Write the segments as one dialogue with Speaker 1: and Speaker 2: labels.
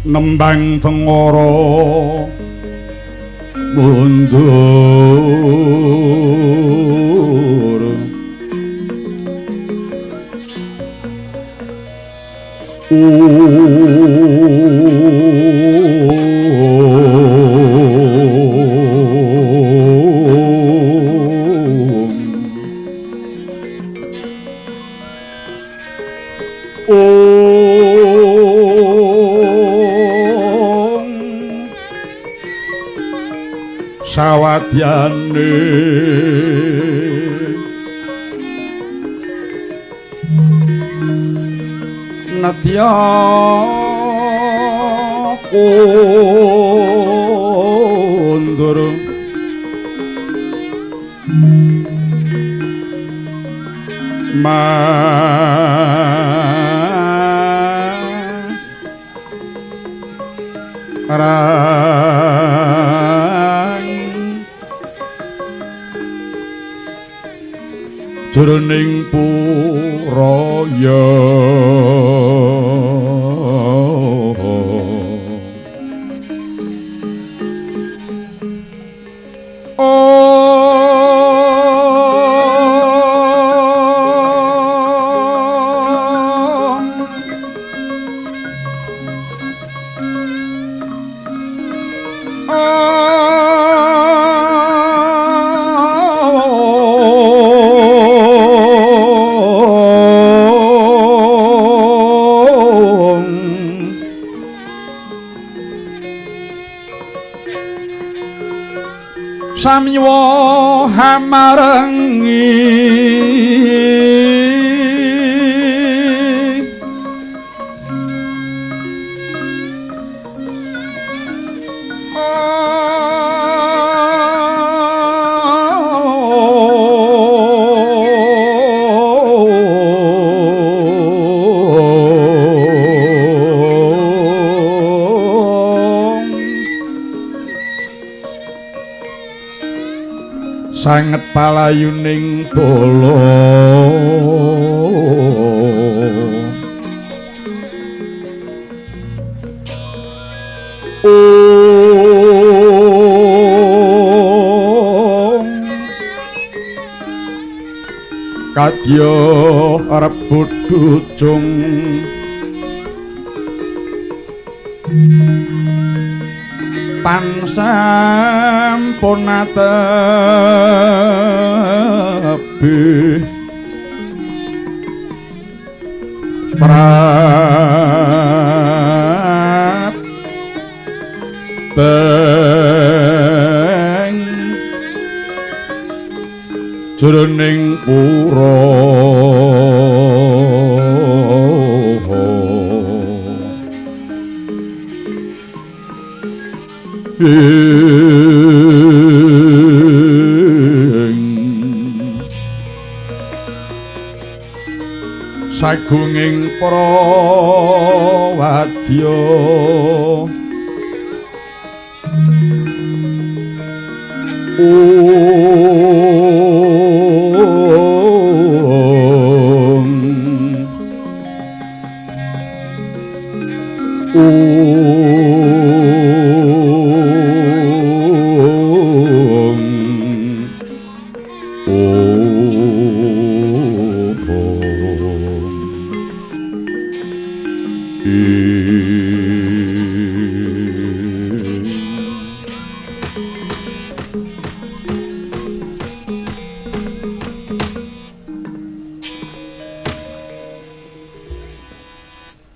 Speaker 1: nembang tengara mundur sawadyane nadya kundur jroning puraya samya hamarengi sanget palayuning bala kadya rebut ducung pansampun atebi prapteng jroning pura sagunging prawadya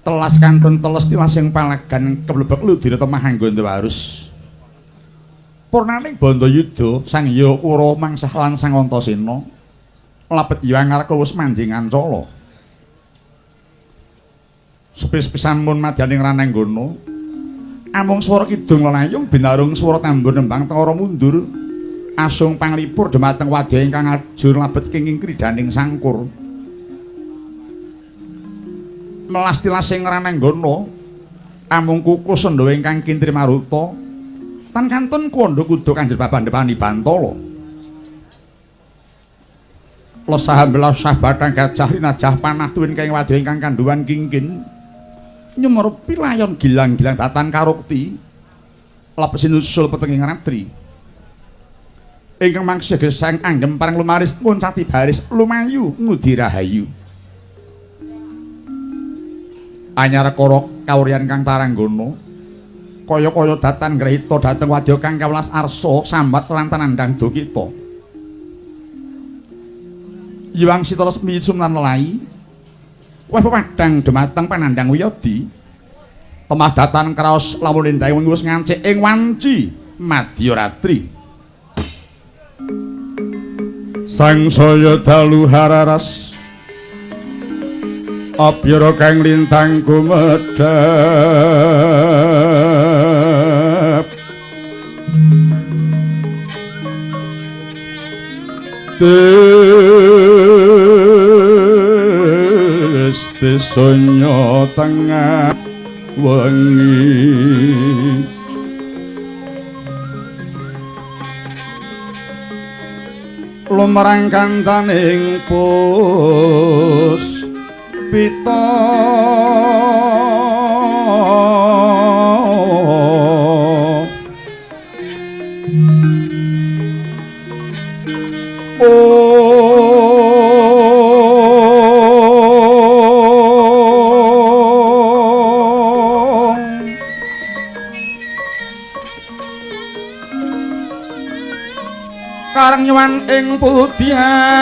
Speaker 1: telas kantun teles tiwas sing palagan keblebek ludira temah nggonda warus purnaning Bandayuda sang Hyang Kurawa mangsah lan sang Antasena lapet Hyang Arka wis manjing Ancala sepis-pisan mun madyaning Rananggana amung swara kidung lanayung binarung swara tambur nembang tengara mundur asung panglipur dhumateng wadya ingkang ajur labet kenging kridaning sangkur melas-tilas sing Rananggana amung kuku sendha ingkang kintri maruta tan kantun kandha kuda kanjeng babandhepani Bantala lesah belas sah bathang gajah rinajah panah tuwin kang wadya ingkang kandhuwan kingkin nyumerupi layon gilang-gilang datan karukti lepesin usul petenging ratri ingkang mangsih gesang anggem parang lumaris muncati baris lumayu ngudi rahayu anyar korok kawurian kang taranggono kaya-kaya datan grahita dateng wadya kang kawelas arsa sambat lan tanandang do kita Yuwang Sita Lesmi sumnan lelai wah pepadang dumateng panandang wiyadi temah datan kraos lamun endahe wis ngancik ing wanci madya ratri sang saya dalu hararas Abyara kang lintang gumedhap Sonya tengah wengi lumarang kantaning pus pita karang nyuwan ing putyanira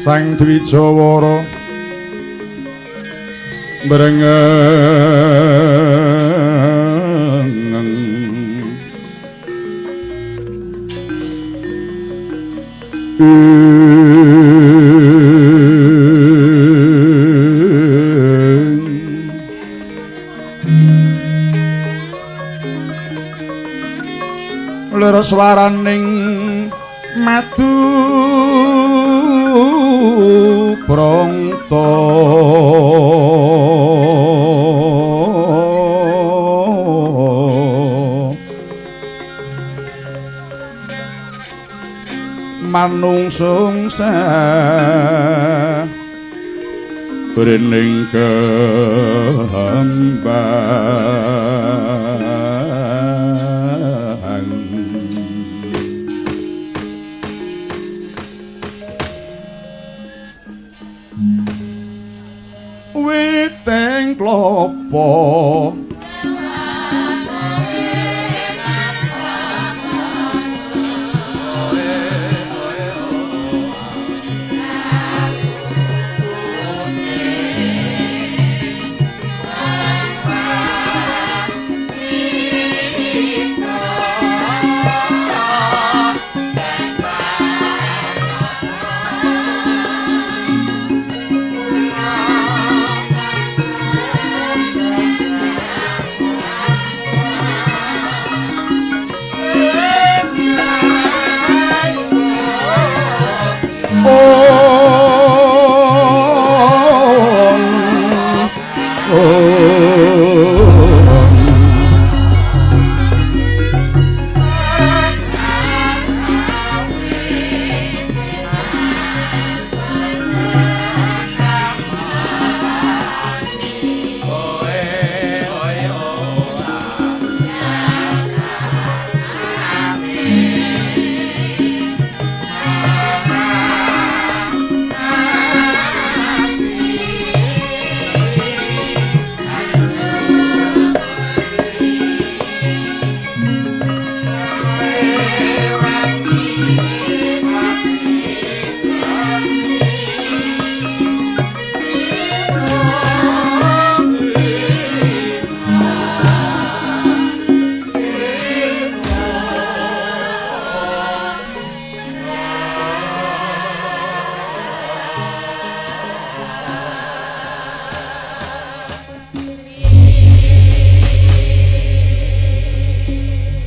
Speaker 1: Sang Dwijawara brengeng leres swaraning madu prangta manungsung bening kehambang witeng klopo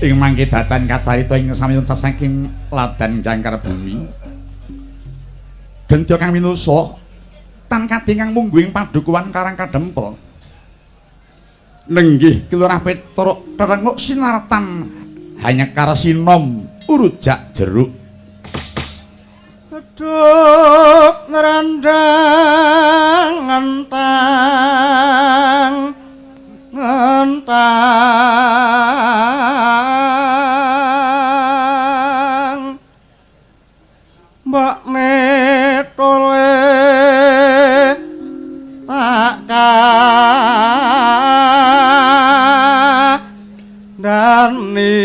Speaker 1: ing mangke datan kacarita ing samiyun saking ladan jangkar bumi Gentya kang minusa tan kadingang mungguing padukuhan Karang Kadempel nenggih Kilurah Petruk terenguk sinartan hanya karsinom urujak jeruk
Speaker 2: Duk ngerandang ngentang Mbak metole Dani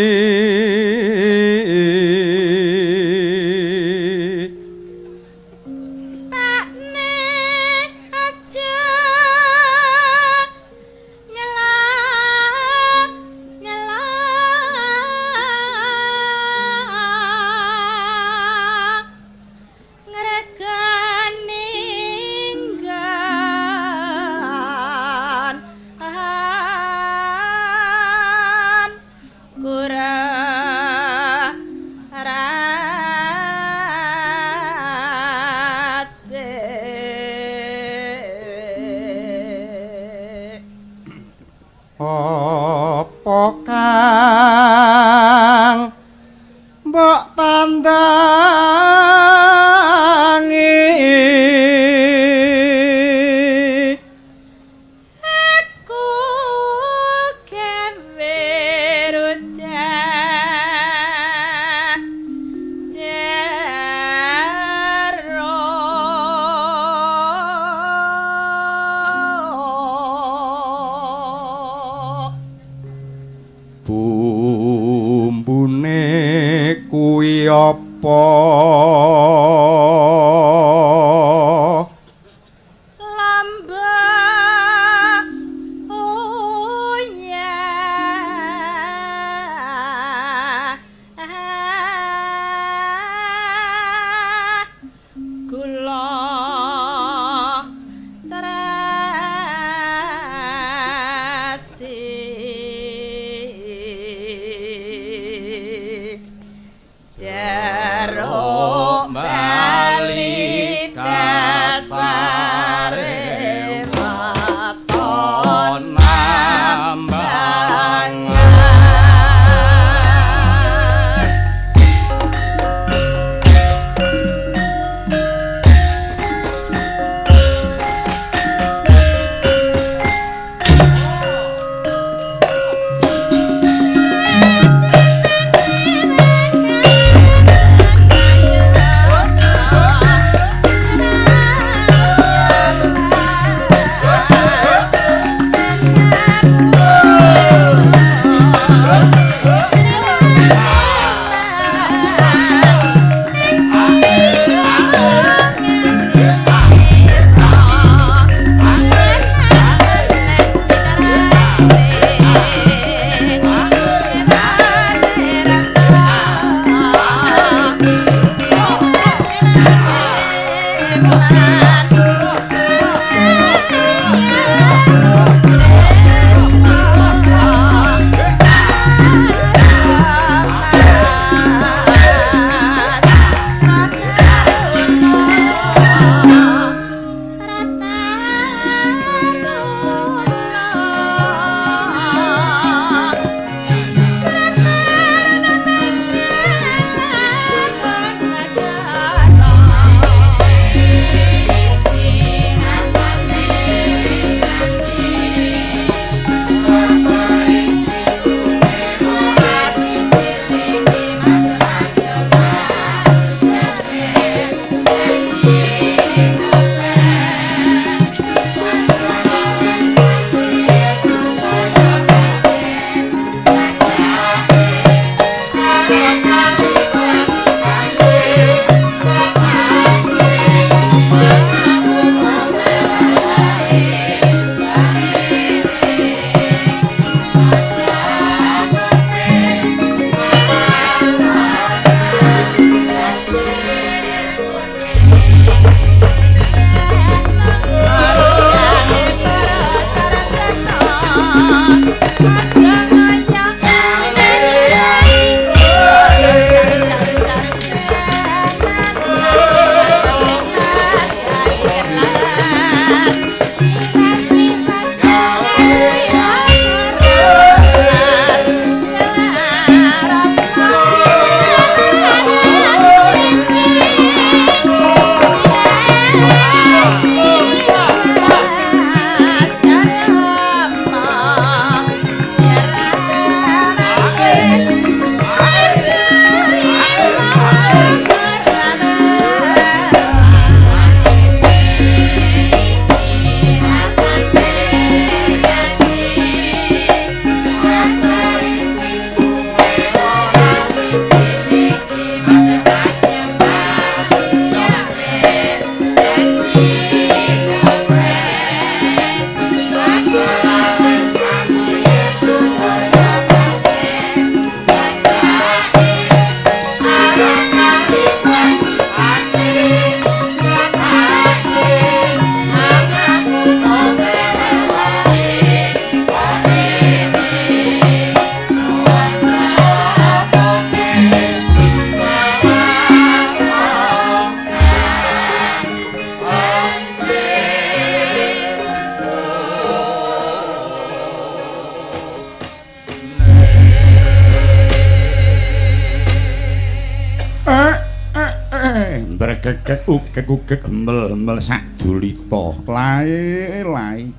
Speaker 1: Berkekek ukek hembel sadulita. Lae.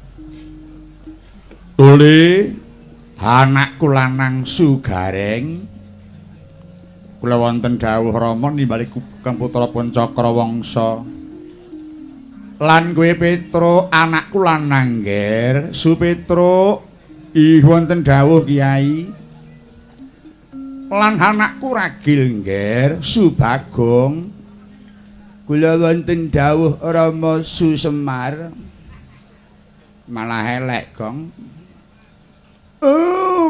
Speaker 1: Tuli anakku lanang Sugareng. Kula wonten dawuh Rama nimbali Kang Putra Pancakrawangsa. Lan kowe Petruk anakku lanang Nger, Supetruk wonten dawuh Kiai. Lan anakku ragil Nger, Subagong. Kula wonten dawuh Rama Susemar. Malah elek, Gong.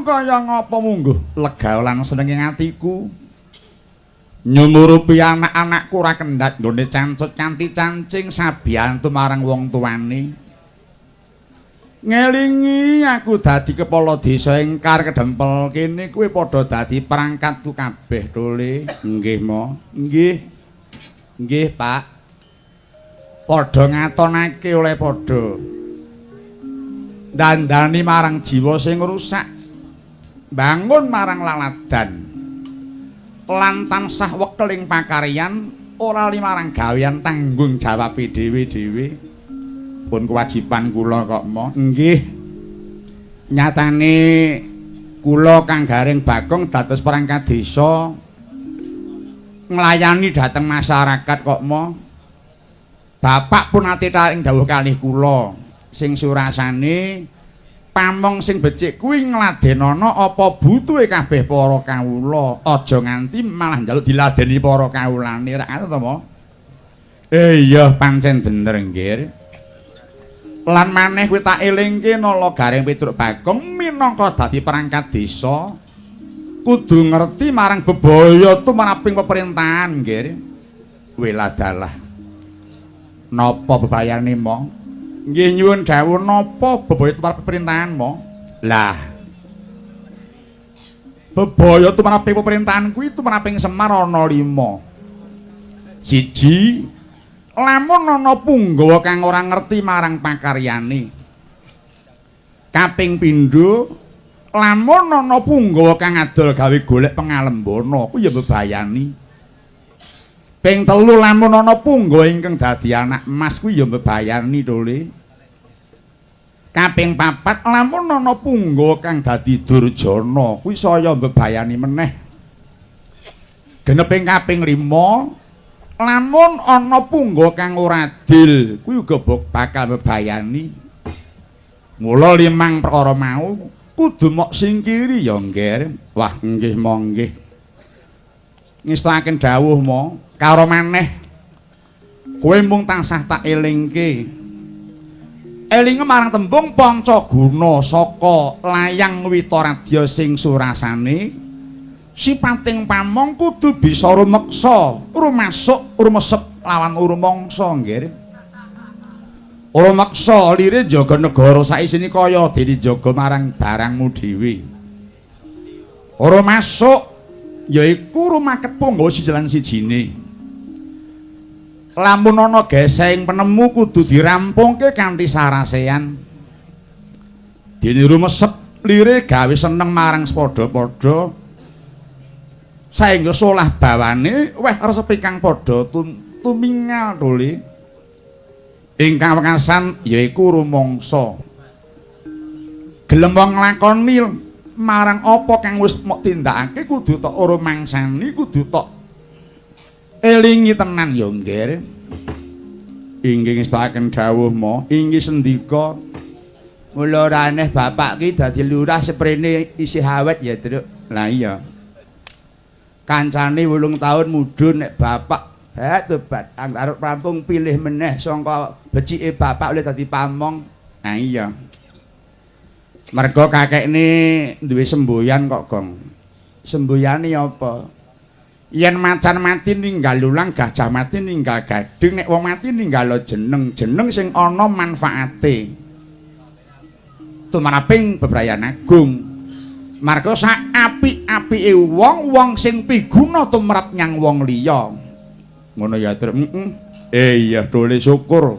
Speaker 1: Kaya ngapa mungguh lega lan senenge atiku. Nyumurupi anak-anakku ora kendhat nggone cancut kanthi cancing sabiyantu marang wong tuane. Ngelingi aku dadi kepala desa Engkar Kedempel kene kuwi padha dadi perangkatku kabeh Tole. Nggih, Mo. Nggih, Pak. Padha ngatonake oleh padha. Dandani marang jiwa sing rusak. Bangun marang laladan. Lan tansah wekeling pakaryan ora limarang gawean tanggung jawab dhewe-dhewe. Pun kewajiban kula kok, Mo. Nggih. Nyatane kula Kang Garing Bagong dados perangkat desa nglayani dhateng masyarakat kok, Mo. Bapak pun ate taring dawuh kalih kula sing surasane pamong sing becik kuwi ngladenana apa butuhe kabeh para kawula. Aja nganti malah njaluk diladeni para kawulane. Ra ngono to, Mo? Iya, pancen bener, nggih. Lan maneh kuwi tak elingke nala Garing Petruk Bagong minangka dadi perangkat desa kudu ngerti marang bebaya tumraping pemerintahan, nggih. Weladalah. Napa bebayane, Mo? Nggih nyuwun dawuh napa bebaya tumrap pemerintahan, Mo? Lah. Bebaya tumrap pemerintahan kuwi tumraping Semar ana 5. Siji, lamun ana punggawa kang ora ngerti marang pakaryane. Kaping pindho, lamun ana punggawa kang adol gawe golek pangalembana kuwi ya bebayani. Ping 3 lamun ana punggawa ingkang dadi anak emas kuwi ya mbebayani Tole. Kaping 4 lamun ana punggawa kang dadi durjana kuwi saya mbebayani meneh. Geneping kaping 5 lamun ana punggawa kang ora adil kuwi uga bakal mbebayani. Mula 5 perkara mau kudu mok singkiri ya, Nggih. Wah, nggih Mo nggih. Ngestaken dawuh, Mo. Karo maneh kowe mung tansah tak elingke. Elinge marang tembung Pancaguna saka layang Witaradya sing surasane sipating pamong kudu bisa rumeksa, rumesep lawan urumangsa, nggih. Rumeksa lire jaga negara saisine kaya dene jaga marang barangmu dhewe. Ora masuk yaiku rumaket punggawa sijilan sijine. Lamun ana geseng penemu kudu dirampungke kanthi sarasean. Dene rumesep lire gawe seneng marang padha-padha. Saengga solah bawane weh resepi kang padha tumingal Tole. Ingkang wekasan yaiku rumangsa. Gelem wong nglakoni marang apa kang wis mok tindakake kudu tok ora mangsani, kudu tok elingi tenan ya, nggih. Inggih ngestaken dawuh, Mo. Inggih sendika mula ora aneh bapak ki dadi lurah seprene isih awet ya, Truk. Lah iya. Kancane 8 taun mudhun nek bapak tobat arep rampung pilih meneh saka becike bapak oleh dadi pamong. Nah iya. Mergo kakekne duwe semboyan kok, Gong. Semboyane apa? Yen macan mati ninggal lulang, gajah mati ninggal gading, nek wong mati ninggal jeneng sing ana manfaate. Tumraping bebrayan agung. Marga sak apik-apike wong sing piguna tumrap nyang wong liya. Ngono ya, Truk. Iya, Tole syukur.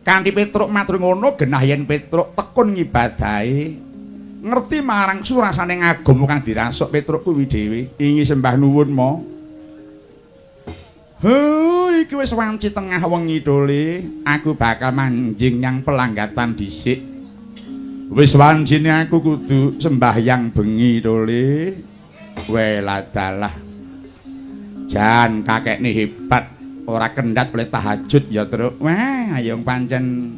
Speaker 1: Kanthi Petruk matur ngono genah yen Petruk tekun ngibadahi ngerti marang surasane ngagum kang dirasuk Petruk kuwi dhewe. Inggih sembah nuwun, Mo. iki wis wanci tengah wengi Dole, aku bakal manjing nyang pelanggatan dhisik. Wis wancine aku kudu sembahyang bengi Dole. Weladalah. Jan kakekne hebat, ora kendhat oleh tahajud ya, Truk. Wah, ayo pancen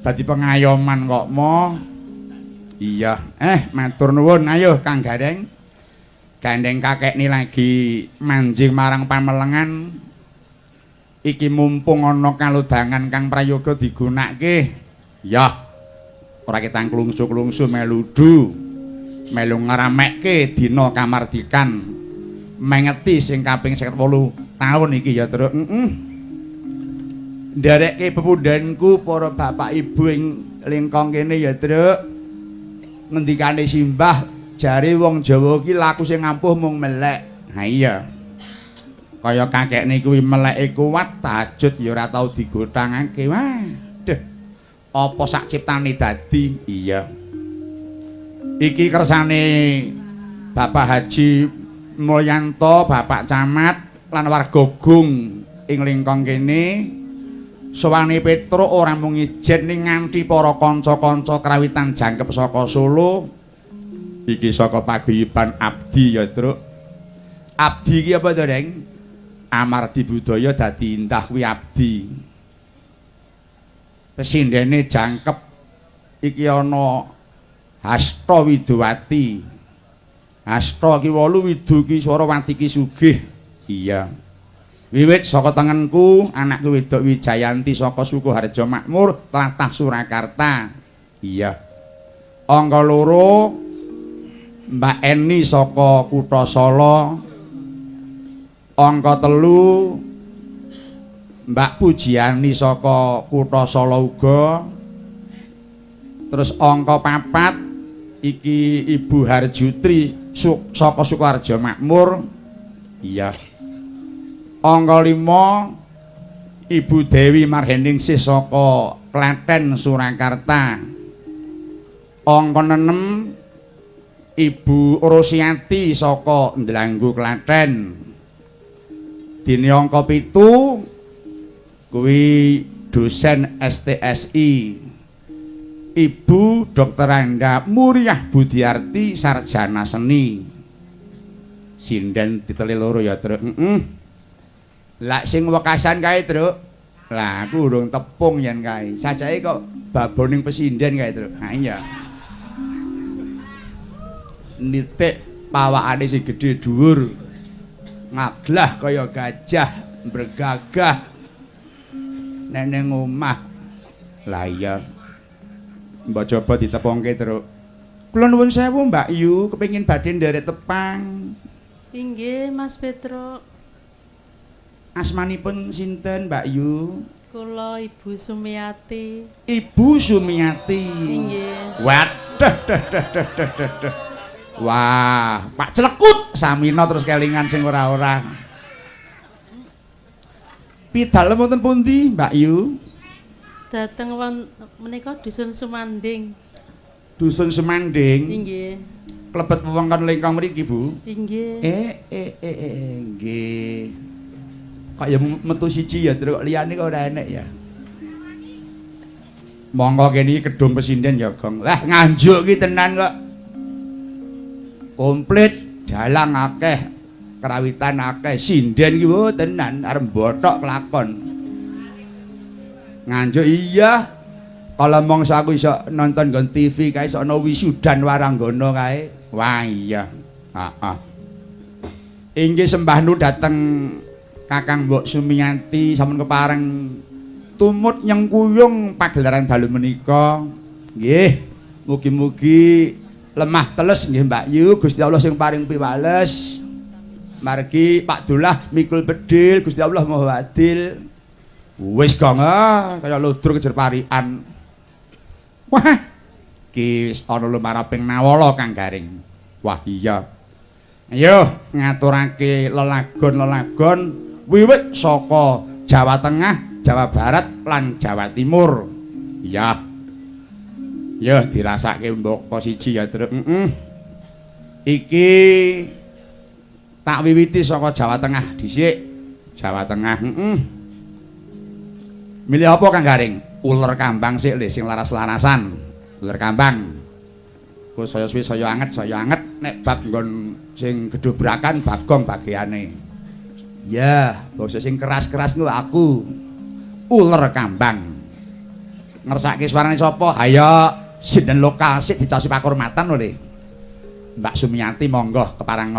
Speaker 1: dadi pengayoman kok mo. Iya, matur nuwun. Ayo Kang Gareng. Gandeng kakekne lagi manjing marang pamelengan. Iki mumpung ana kaludangan kang prayoga digunakake. Ya. Ora ketang klungsu-klungsu meludu. Melu ngeramekke dina kamardikan. Mengeti sing kaping 58 taun iki ya, Truk. Nderekke pepundhenku para bapak ibu ing lingkong kene ya, Truk. Ngendikane simbah jare wong Jawa iki laku sing ampuh mung melek. Ha iya. Kaya kakekne kuwi meleke kuat, tahajud ya ora tau digotangake. Waduh. Apa sak ciptane dadi? Iya. Iki kersane Bapak Haji Mulyanto, Bapak Camat lan warga Gung ing lingkong kene. Sowane Petro ora mung ijen ning nganti para kanca-kanca krawitan jangkep saka Solo. Iki saka paguyuban abdi ya, Truk. Abdi iki apa to, Deng? Amardi budaya dadi intah kuwi abdi. Pesindene jangkep iki ana Hasta Widowati. Hasta ki 8, Widu ki Swarawati ki sugih. Iya. Wiwit saka tengenku anakku wedok Wijayanti saka suku Harja Makmur tlatah Surakarta. Iya. Angka 2 Mbak Eni saka Kutha Sala. Angka 3 Mbak Pujiani saka Kutha Sala uga. Terus angka 4 iki Ibu Harjutri saka suku Harja Makmur. Iya. Angka 5 Ibu Dewi Marheningsih saka Klaten Surakarta. Angka 6 Ibu Rosiati saka Ndlanggu Klaten. Dene angka 7 kuwi dosen STSI. Ibu Dr. Anda Muryah Budiarti sarjana seni. Sinden diteli loro ya, Truk. Lah sing wekasan kae, Truk. Lah aku urung tepung yen kae. Sajake kok baboning pesinden kae, Truk. Ha iya. Nitik pawakane sing gedhe dhuwur. Ngaglah kaya gajah, bergagah. Nek ning omah. Lah iya. Mbok coba ditepongke, Truk. Kula nuwun sewu, Mbak Yu, kepengin badhe nderek tepang.
Speaker 3: Inggih, Mas Petro.
Speaker 1: Asmanipun sinten, Mbak Yu?
Speaker 3: Kula Ibu Sumiati.
Speaker 1: Ibu Sumiati.
Speaker 3: Inggih.
Speaker 1: Waduh. Wah, Pak Celekut samina terus kelingan sing ora-ora. Pidal wonten pundi, Mbak Yu?
Speaker 3: Dateng menika Dusun Sumanding.
Speaker 1: Dusun Semanding.
Speaker 3: Inggih.
Speaker 1: Klebet wewengkon lingkong mriki, Bu.
Speaker 3: Inggih.
Speaker 1: Nggih. Kaya metu siji ya, Truk, liyane kok ora enek ya. Monggo kene iki gedung pesinden ya, Gong. Lah nganjuk ki tenan kok. Komplit, dalang akeh, kerawitan akeh, sinden ki tenan arep bothok kelakon. Nganjuk iya. Kalau mongso aku iso nonton nggon TV kae iso ana wisudan waranggana kae. Wah iya. Heeh. Inggih sembah nu dateng Kakang Mbok Sumiyanti sampun kepareng tumut nyengkuyung pagelaran dalu menika. Nggih, mugi-mugi lemah teles nggih Mbak Yu, Gusti Allah sing paring piwales. Margi Pak Dullah mikul bedil, Gusti Allah Maha Adil. Wis Gong, kaya ludruk kejer parikan. Wah, ki wis ana lumaraping nawala Kang Garing. Wah iya. Ayo ngaturake lelagon-lelagon wiwit saka Jawa Tengah, Jawa Barat lan Jawa Timur. Iya. Ya dirasake mboko siji ya, Truk. Iki tak wiwiti saka Jawa Tengah dhisik. Jawa Tengah. Milih apa Kang Garing? Uler kambang sik lho sing laras-larasan. Uler kambang. Ku saya suwi saya anget nek bab nggon sing gedobrakan Bagong bagiane. Ya, basa sing keras-keras ku aku. Uler kambang. Ngersake suarane sapa? Hayo sinden lokal sik dicaosi pakurmatan lho Le. Mbak Sumiati monggo keparang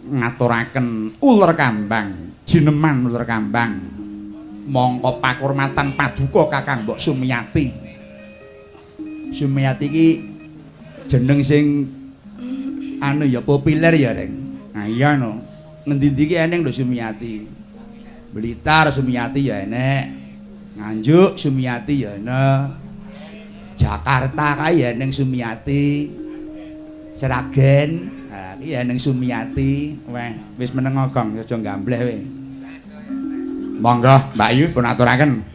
Speaker 1: ngaturaken uler kambang, jineman uler kambang. Mongko pakurmatan paduka Kakang Mbok Sumiati. Sumiati iki jeneng sing anu ya populer ya, Reng. Nah iya no. Ngendi-endi iki eneng lho Sumiati. Blitar Sumiati ya enek. Nganjuk Sumiati ya enek. Jakarta kae ya eneng Sumiati. Seragen, nah iki ya eneng Sumiati. Weh, wis meneng gong aja gambleh we. Monggo Mbak Yu pun aturaken.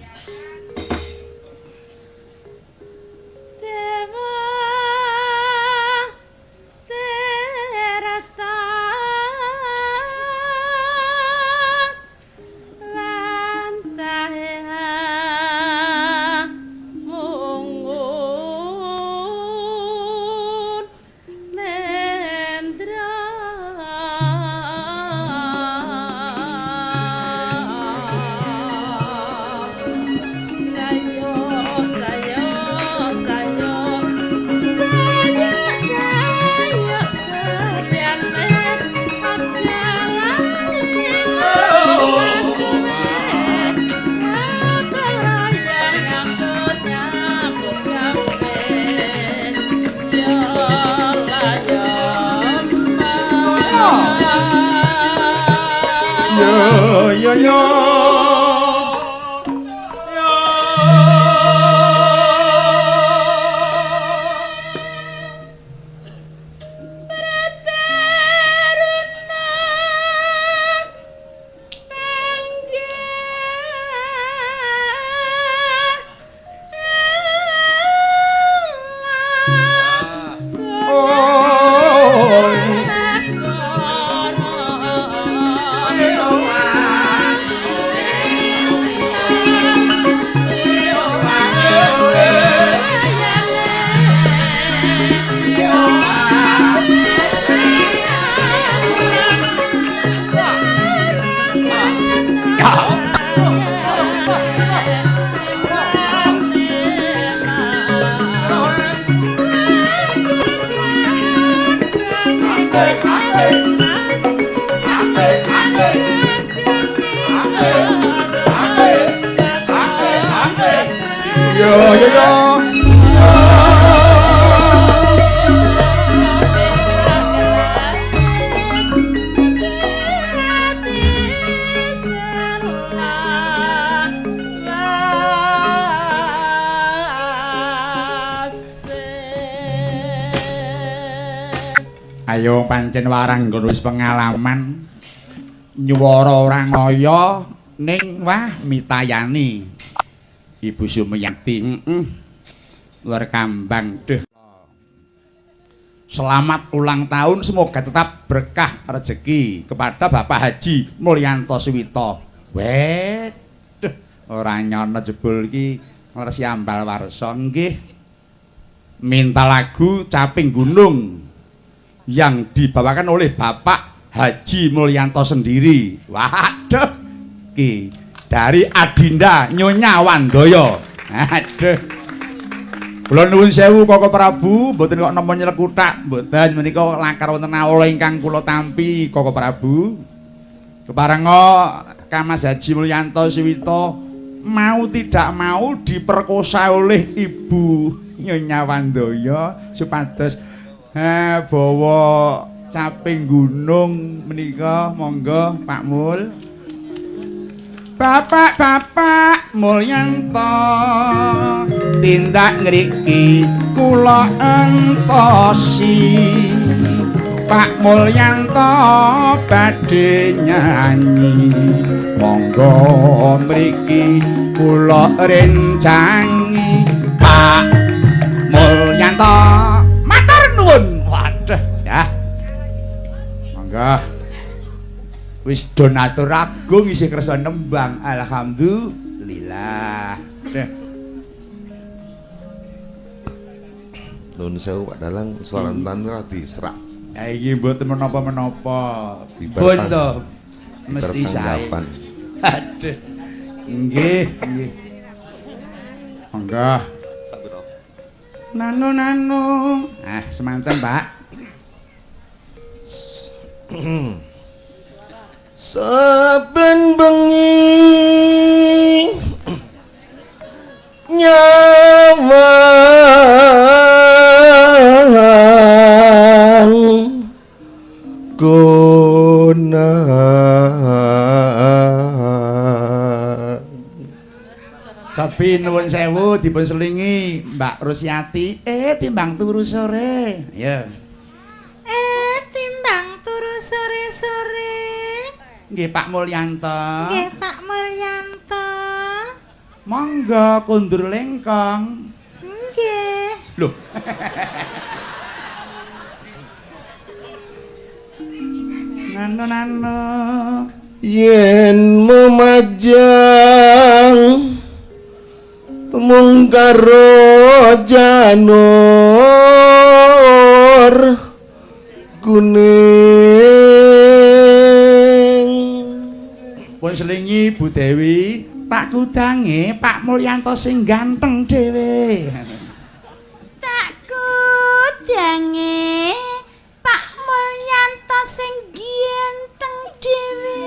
Speaker 1: Ayo pancen warang nggon wis pengalaman nyuwara ora ngoyo ning wah mitayani Ibu Sumiati. Luar kambang deh. Selamat ulang tahun, semoga tetap berkah rezeki kepada Bapak Haji Mulyanto Suwito. Weh, ora nyono jebul iki Resi Ambal Warsa nggih. Minta lagu Caping Gunung yang dibawakan oleh Bapak Haji Mulyanto sendiri. Waduh, ki dari Adinda Nyonya Wandoyo. Aduh, kula nuwun sewu Koko Prabu, mboten kok nampa nyelekutak, mboten menika lakar wonten awala ingkang kula tampi Koko Prabu. Keparenga Kamas Haji Mulyanto Suwito mau tidak mau diperkosa oleh Ibu Nyonya Wandoyo supados bawa Caping Gunung menika. Monggo Pak Mul. Bapak-bapak Mulyanto tindak ngriki kula entosi. Pak Mulyanto badhe nyanyi, monggo mriki kula rencangi. Pak Mulyanto matur nuwun. Waduh ya, monggo Wis donatur agung isih kersa nembang. Alhamdulillah.
Speaker 4: Nun sewu Pak Dalang sorantan ora diserak.
Speaker 1: Ya iki mboten menapa-menapa.
Speaker 4: Bibar
Speaker 1: Bondo mesti sae.
Speaker 4: Pertanggapan.
Speaker 1: Aduh. Nggih, nggih. Monggo. Nanu. Ah, semanten, Pak.
Speaker 4: Saben bengi nyawang gunang.
Speaker 1: Japi nuwun sewu dipun selingi Mbak Rusyati. Timbang turu sore. Ya.
Speaker 5: Timbang turu sore-sore.
Speaker 1: Nggih Pak Mulyanto.
Speaker 5: Nggih Pak Mulyanto.
Speaker 1: Monggo kundur lengkong.
Speaker 5: Nggih.
Speaker 1: Loh. Nano.
Speaker 4: Yen memajang mung karo janur kuning.
Speaker 1: Pun selingi Bu Dewi, tak kudange Pak Mulyanto sing ganteng dhewe.
Speaker 5: Tak kudange Pak Mulyanto sing ganteng dhewe.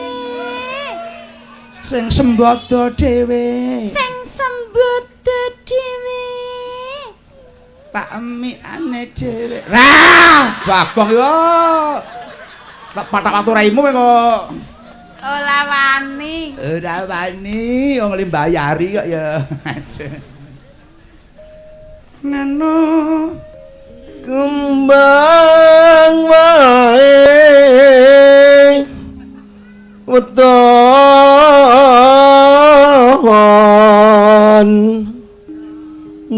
Speaker 1: Sing sembodo dhewe.
Speaker 5: Sing sembodo dhewe.
Speaker 1: Tak emikane dhewe. Rah, Bagong yo. Tak patak watu raimu kok.
Speaker 5: Ora wani.
Speaker 1: Ora wani, wong li mbayari kok ya. Nano
Speaker 4: Kembang wae weton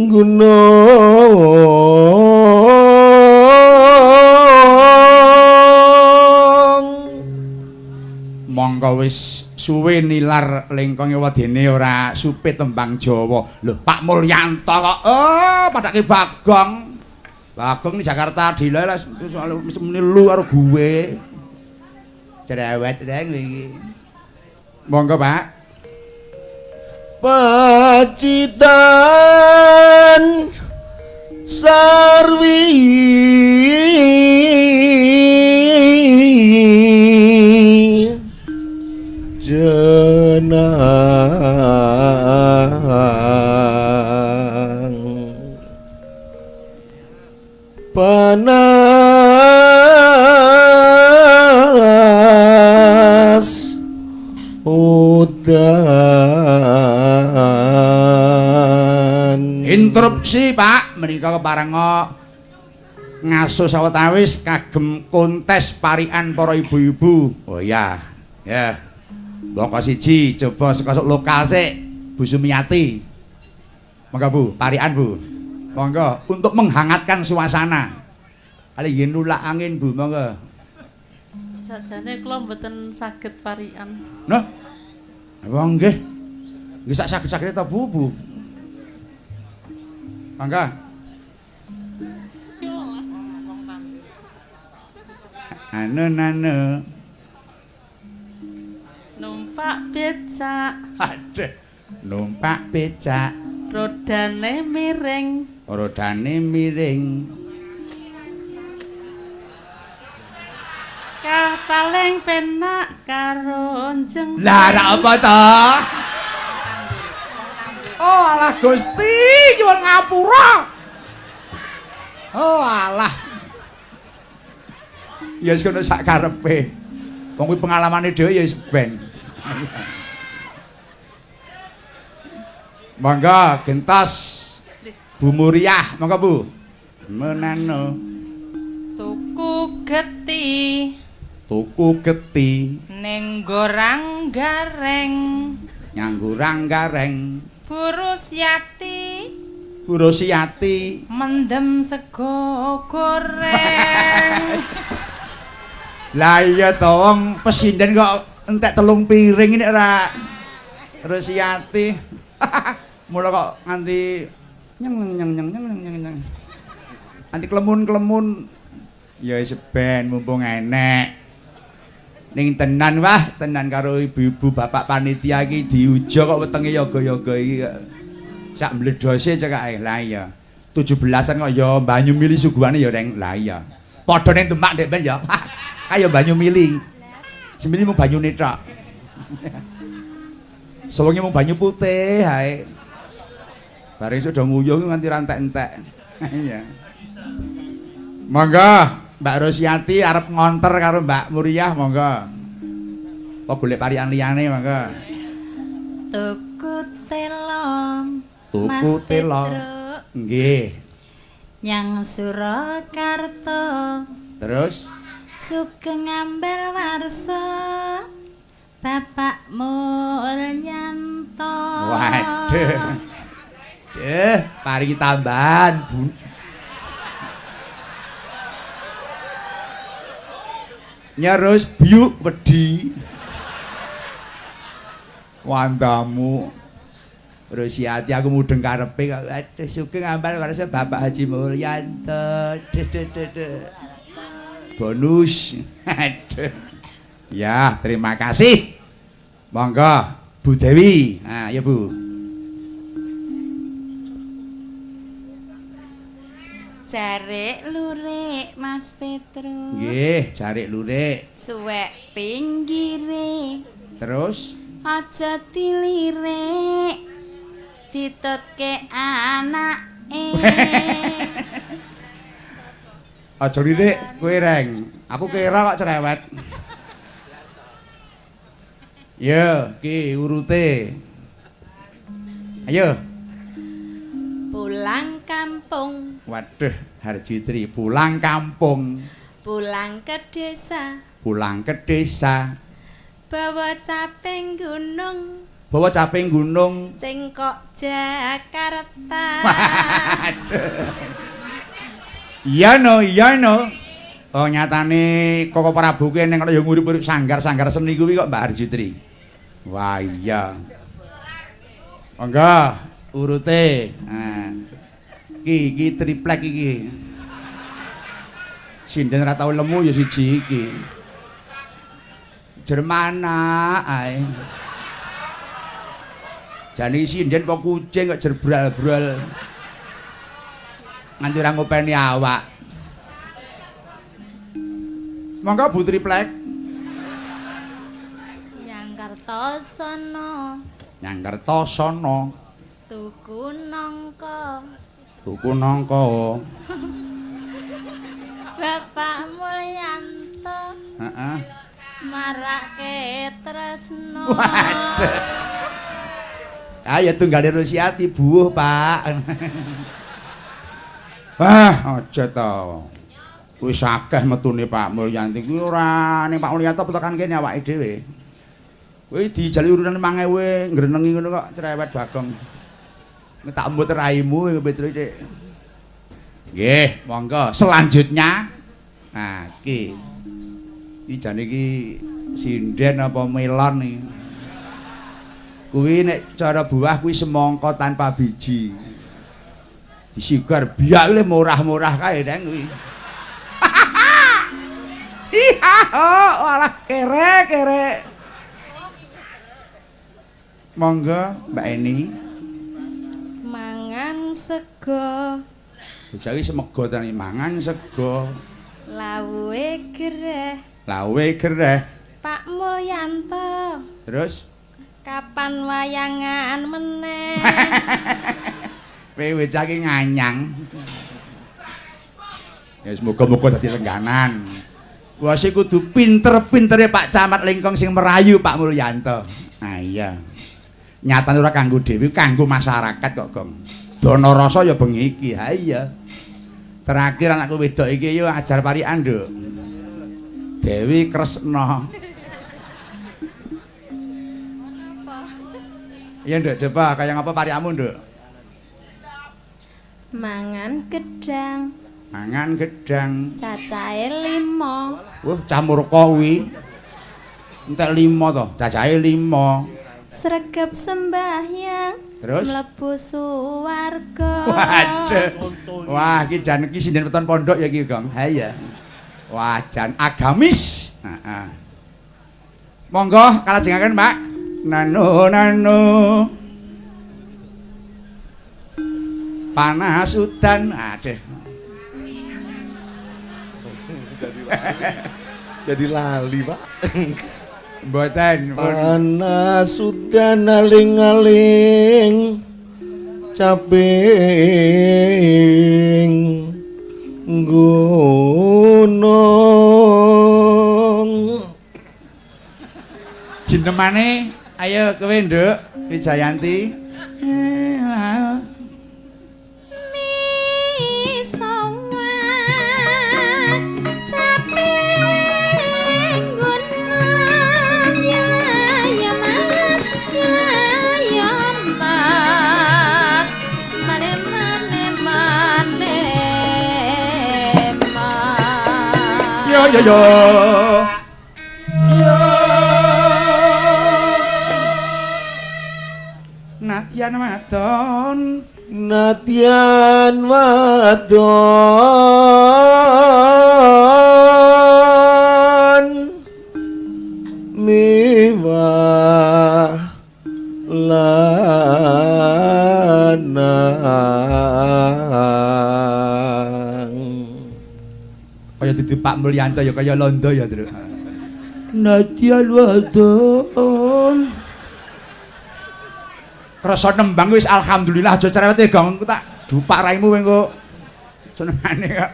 Speaker 4: gunung.
Speaker 1: mongko wis suwe nilar lengkonge wadene ora supit tembang Jawa. Lho Pak Mulyanto kok padake Bagong. Bagong di Jakarta dile wis muni lu karo gue. Cerewet reng iki. Monggo Pak.
Speaker 4: Pacitan sarwi jenang panas udan.
Speaker 1: Interupsi Pak, menika keparenga ngaso sawetawis kagem kontes parian para ibu-ibu. Oh iya, ya. Monggo siji coba saka lokal sik, Bu Sumiati. Monggo Bu, parian Bu. Monggo untuk menghangatkan suasana. Kali yen nulak angin Bu, monggo.
Speaker 3: Sajane kula mboten saged parian.
Speaker 1: Nah. Wong nggih. Nggih sak saged-saged ta Bu, Bu. Mangga. Anu.
Speaker 3: Numpak becak,
Speaker 1: Aduh. Numpak becak,
Speaker 3: rodane miring.
Speaker 1: rodane miring.
Speaker 3: Kapaleng penak karo jeng.
Speaker 1: Lah ra apa to? Oh alah Gusti, nyuwun ngapura. Oh alah. Ya wis kono sak karepe. Wong kuwi pengalamane dhewe ya wis ben. Mangga gentos Bu Muriah, monggo Bu. Menano.
Speaker 5: Tuku geti
Speaker 1: Tuku geti
Speaker 5: ning gorang gareng.
Speaker 1: nyanggurang gareng.
Speaker 5: Burus yati
Speaker 1: Bu Rosyati.
Speaker 5: mendem sego goreng.
Speaker 1: Lah iya to wong pesinden kok entek 3 piring ini ora Rosyati. Mula kok nganti nyeng. Nanti klemun-klemun. Ya wis ben mumpung enek. Ning tenan wah, tenan karo ibu-ibu bapak panitia iki diuja kok wetenge yoga-yoga iki. Sak mbledhose cekake. Lah iya. 17-an kok ya banyu mili suguhane ya Reng. Lah iya. Padha ning Demak ndek ben ya. Kaya banyu mili. Semene mung banyune tok. Sewengi mung banyu putih hae. Bareng sudah nguyuh nganti rantek-entek. Iya. Monggo Mbak Rosyati arep ngonter karo Mbak Muriah monggo. Apa golek parian liyane monggo.
Speaker 5: Tuku telo.
Speaker 1: Tuku telo. Nggih.
Speaker 5: Yang Surakarta.
Speaker 1: Terus
Speaker 5: Sugeng Ambar Warsa. Bapak Mulyanto.
Speaker 1: waduh. Paringi tambahan, Bu. Nyerus biuk wedi. Wandamu. Rosyati aku mudeng karepe kok. Aduh sugeng ambal warsa Bapak Haji Mulyanto. Bonus. Aduh. Ya, terima kasih. Monggo Bu Dewi. Nah, ya Bu.
Speaker 5: Jarek lurik Mas Petrus.
Speaker 1: Nggih, jarik lurik.
Speaker 5: Suwek pinggire.
Speaker 1: Terus
Speaker 5: Aja dilirik. Ditutke anake.
Speaker 1: aja lirik kowe Reng. Aku kira kok cerewet. Ya, ki urute. Ayo.
Speaker 5: Pulang kampung.
Speaker 1: Waduh, Harjitri pulang kampung,
Speaker 5: Pulang ke desa.
Speaker 1: pulang ke desa.
Speaker 5: Bawa caping gunung.
Speaker 1: Bawa caping gunung.
Speaker 5: Cengkok Jakarta.
Speaker 1: Iya no. Oh nyatane Koko Prabu ki ning ya ngurip-urip sanggar-sanggar seni kuwi kok Mbak Harjitri. Wah iya. Monggo urute. Nah. Iki triplek iki. Sinden ra tau lemu ya siji iki. Jermana ae. Jane sinden apa kucing kok jerbral-bral. Nganti ora ngopeni awak. Monggo Bu triplek.
Speaker 5: Nyang Kartosono.
Speaker 1: Nyang Kertosono.
Speaker 5: Tuku nangka.
Speaker 1: Tuku nangka.
Speaker 5: Bapak Mulyanto.
Speaker 1: Heeh.
Speaker 5: Marake tresno.
Speaker 1: Waduh. Ayo tunggale Rosyati buuh, Pak. Aja to. Wis akeh metune Pak Mulyanti kuwi ora ning Pak Mulyanto tekan kene awake dhewe. Kuwi dijali urunan 5000 ngrenengi ngono kok cerewet bagong. Nek tak embut raimu Petro Dik. Nggih, monggo. Selanjutnya nah iki. Iki jane iki sinden apa melon iki. Kuwi nek cara buah kuwi semangka tanpa biji. Disigar biak le murah-murah kae Neng kuwi. Iya, alah kere. Monggo Mbak Eni.
Speaker 5: Mangan sego.
Speaker 1: Bocah iki semega tenan mangan sego.
Speaker 5: Lawuhe gereh.
Speaker 1: Lawe gereh.
Speaker 5: Pak Mulyanto.
Speaker 1: Terus
Speaker 5: Kapan wayangan meneh?
Speaker 1: kowe bocah iki nganyang. Ya semoga-moga dadi lengganan. Wah sik kudu pinter-pintere Pak Camat Lengkong sing merayu Pak Mulyanto. Ah iya. Nyatane ora kanggo dhewe, kanggo masyarakat kok, Gong. Dana rasa ya bengi iki. Ha iya. Terakhir anakku wedok iki yo ajar parikan, Nduk. Dewi Kresna. Iya, Nduk, coba kaya ngapa pariamu, Nduk?
Speaker 5: Mangan gedang.
Speaker 1: Mangan gedang.
Speaker 5: Cacahe 5.
Speaker 1: Cah murka kuwi. Entek 5 to, cacahe 5.
Speaker 5: Sregep sembahyang.
Speaker 1: Terus
Speaker 5: mlebu suwarga.
Speaker 1: Waduh. Wah, iki jan iki sinden weton pondok ya iki, Gong. Ha iya. Wah, jan agamis. Heeh. Monggo kalajengaken, Mbak. Nano. Panas udan. Aduh.
Speaker 4: Jadi lali, Pak.
Speaker 1: Mboten.
Speaker 4: Panas udan aling-aling caping gunung.
Speaker 1: Jenemane ayo kowe nduk Wijayanti. Yo. Natian wadon miwah lanang kaya dudu Pak Mulyanto ya kaya londo ya, Tru. Natian wadon krasa nembang wis alhamdulillah aja cerewet Gong, tak dupak raimu kowe engko senengane kok.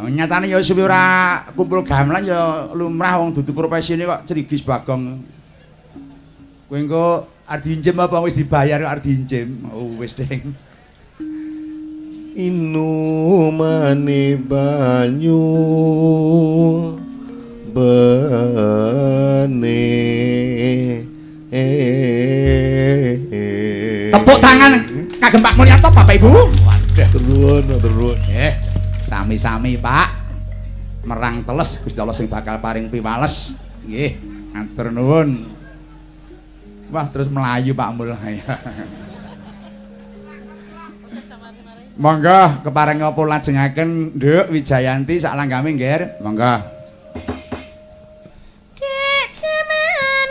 Speaker 1: Nyatane ya suwe ora kumpul gamelan ya lumrah wong dudu profesine kok Crigis Bagong. Kowe engko arep dinjem apa wis dibayar kok arep dinjem? Oh wis ding. Inumane banyu bene tepuk tangan kagem Pak Mulyanto Bapak Ibu. Waduh, terus. Sami-sami Pak. Merang teles Gusti Allah sing bakal paring piwales. Nggih, matur nuwun. Wah, terus melayu Pak Mul. Monggo kepareng apa lajengaken Nduk Wijayanti sak langgame nggih. Monggo.
Speaker 5: Dek jaman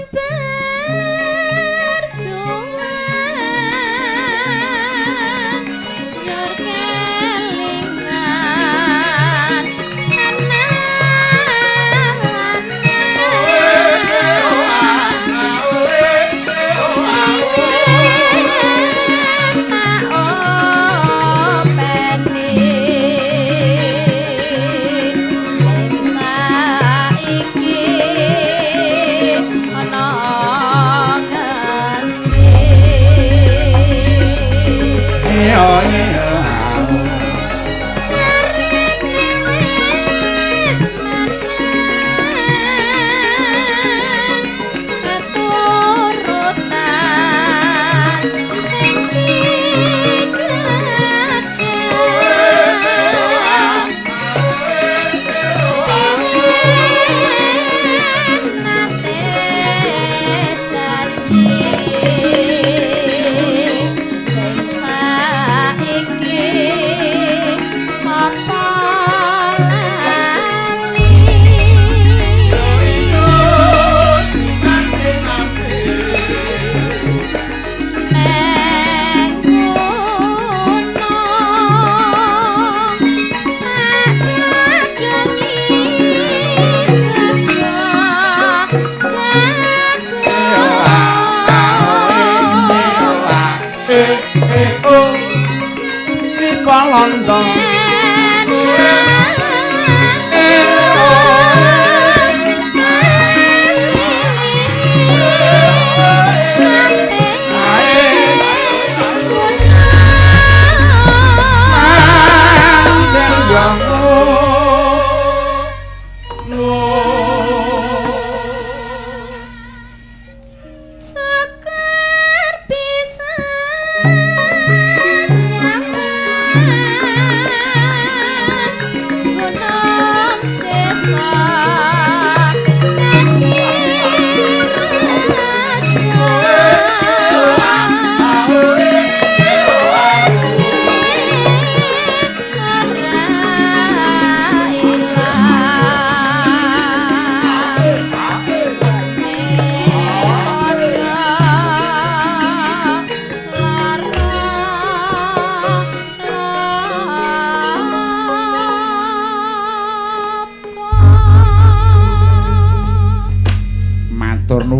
Speaker 6: Sekar pisan nyaman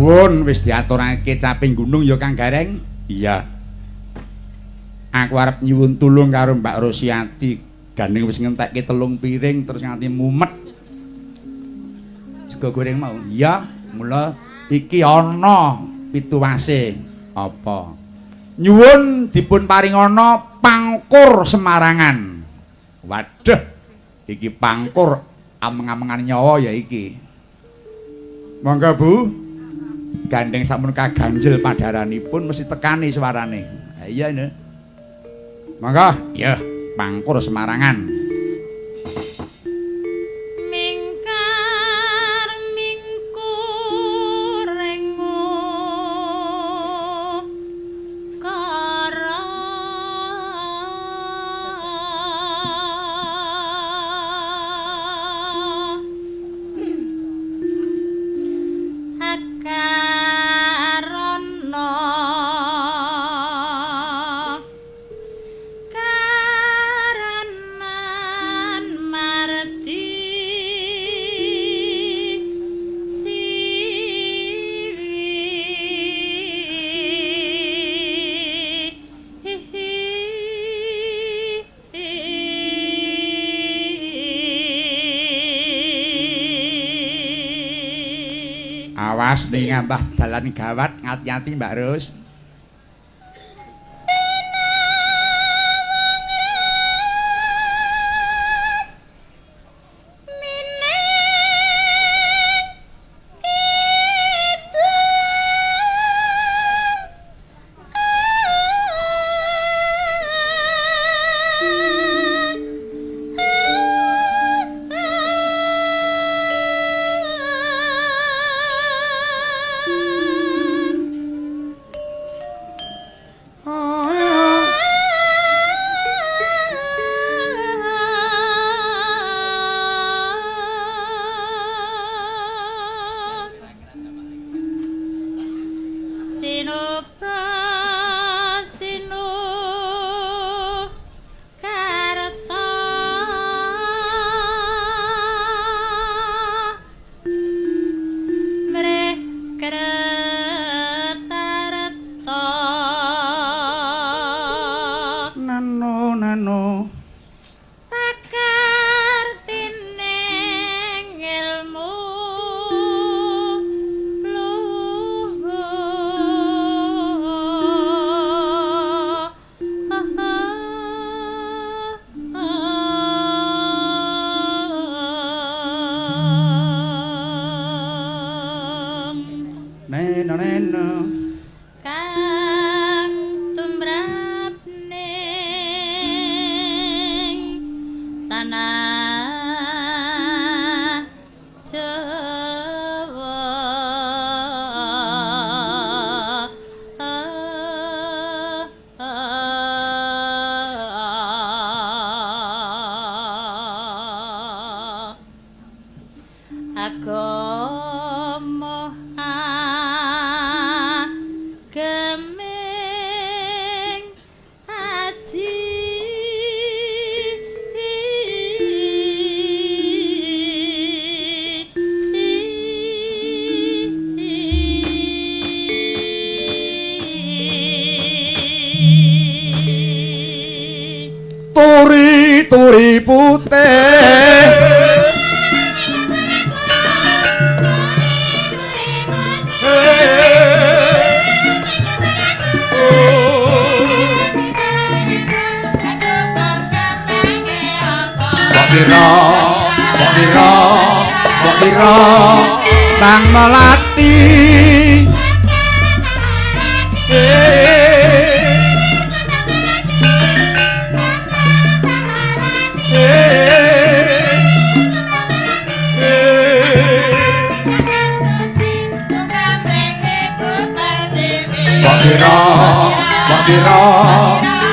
Speaker 1: Nuwun wis diaturake caping gunung ya Kang Gareng. Iya. Aku arep nyuwun tulung karo Mbak Rosiati. Gandeng wis ngentekke 3 piring terus nganti mumet. Sego goreng mau. Iya, mula iki ana pituwase. Apa? Nyuwun dipun paringana pangkur Semarangan. Waduh. Iki pangkur ameng-amengan nyawa ya iki. Monggo Bu. Gandeng sampun kaganjel padaranipun mesti tekani suarane. Ha iya ne. Monggo, ya, pangkur Semarangan.
Speaker 3: Mingkar mingkur rengo kara
Speaker 1: Awas ning ngambah dalan gawat ngati-ati Mbak Ros. Turi putih Mbok kira Bang Melati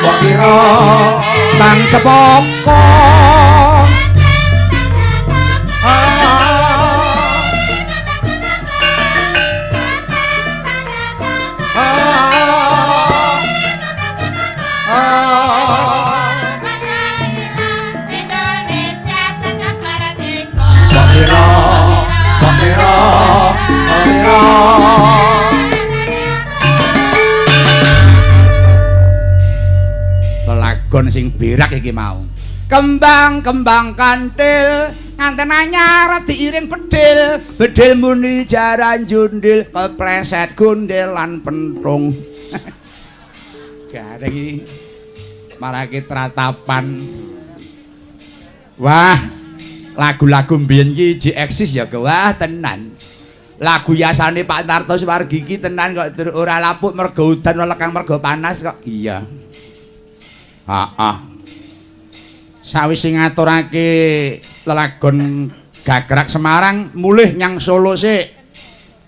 Speaker 1: Mbok kira Bang Cepoko Mbok kira lelagon sing berak iki mau. Kembang-kembang kantil nganten anyar diiring bedil, bedil muni jaran jundil kepleset gundil lan pentung. Gareng iki marake tratapan. Wah, lagu-lagu mbiyen iki jek eksis ya wah tenan. Lagu yasane Pak Tarto Suwargi iki tenan kok ora lapuk mergo udan ora lekang mergo panas kok. Iya. Heeh. Sawise ngaturake lelagon Gagrak Semarang mulih nyang Solo sik.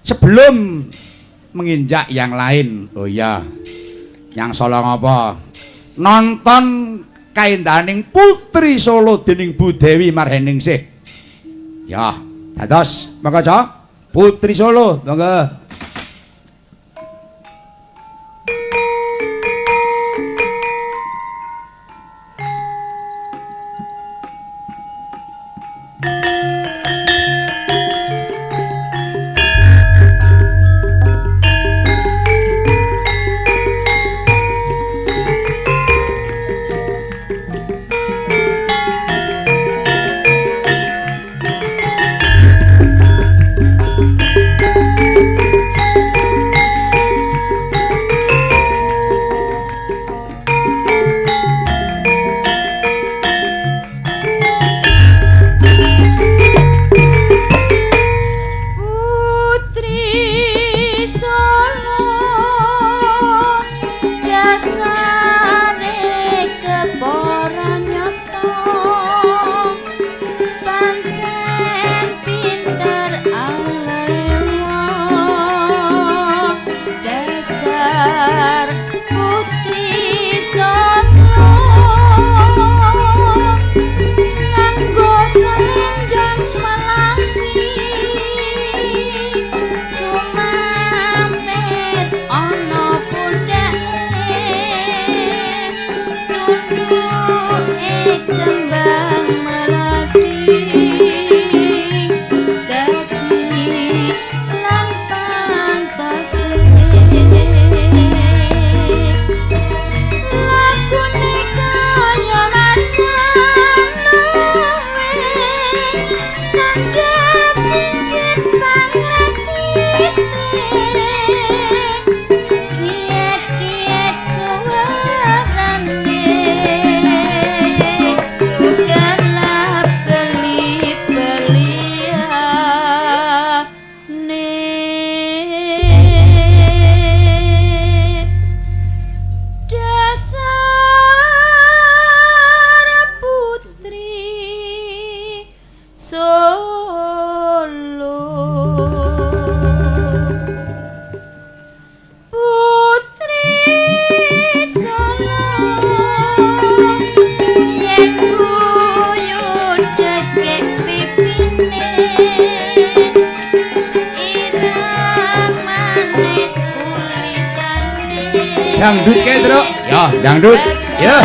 Speaker 1: Sebelum menginjak yang lain. Oh iya. Yang Solo ngapa? Nonton kaendaning Putri Solo dening Bu Dewi Marheningsih. Ya, dados mangga Putri Solo, monggo. Dangdut kayak Truk. Ya, dangdut. Ya.